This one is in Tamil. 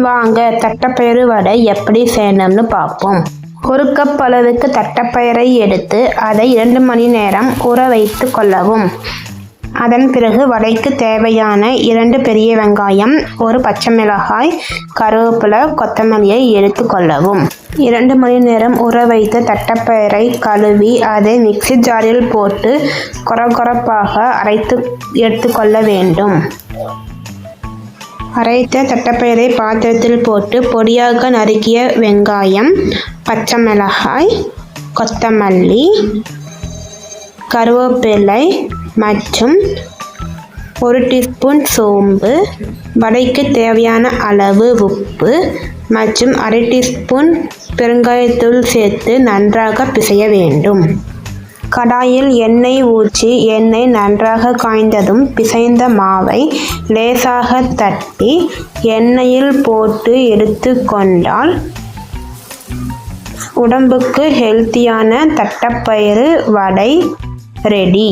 வாங்க தட்டைப்பயிறு வடை எப்படி செய்யணும்னு பார்ப்போம். 1 கப் அளவுக்கு தட்டைப்பயிரை எடுத்து அதை 2 மணி நேரம் ஊற வைத்து கொள்ளவும். அதன் பிறகு வடைக்கு தேவையான 2 பெரிய வெங்காயம், 1 பச்சை மிளகாய், கருவேப்பிலை, கொத்தமல்லியை எடுத்து கொள்ளவும். 2 மணி நேரம் ஊற வைத்த தட்டைப்பயிரை கழுவி அதை மிக்ஸி ஜாரில் போட்டு கொரகொரப்பாக அரைத்து எடுத்துக்கொள்ள வேண்டும். அரைத்த தட்டைப்பயிரை பாத்திரத்தில் போட்டு பொடியாக நறுக்கிய வெங்காயம், பச்சை மிளகாய், கொத்தமல்லி, கருவேப்பிலை மற்றும் 1 டீஸ்பூன் சோம்பு, வடைக்கு தேவையான அளவு உப்பு மற்றும் 1/2 டீஸ்பூன் பெருங்காயத்தூள் சேர்த்து நன்றாக பிசைய வேண்டும். கடாயில் எண்ணெய் ஊற்றி எண்ணெய் நன்றாக காய்ந்ததும் பிசைந்த மாவை லேசாக தட்டி எண்ணெயில் போட்டு எடுத்து கொண்டால் உடம்புக்கு ஹெல்த்தியான தட்டைப்பயிறு வடை ரெடி.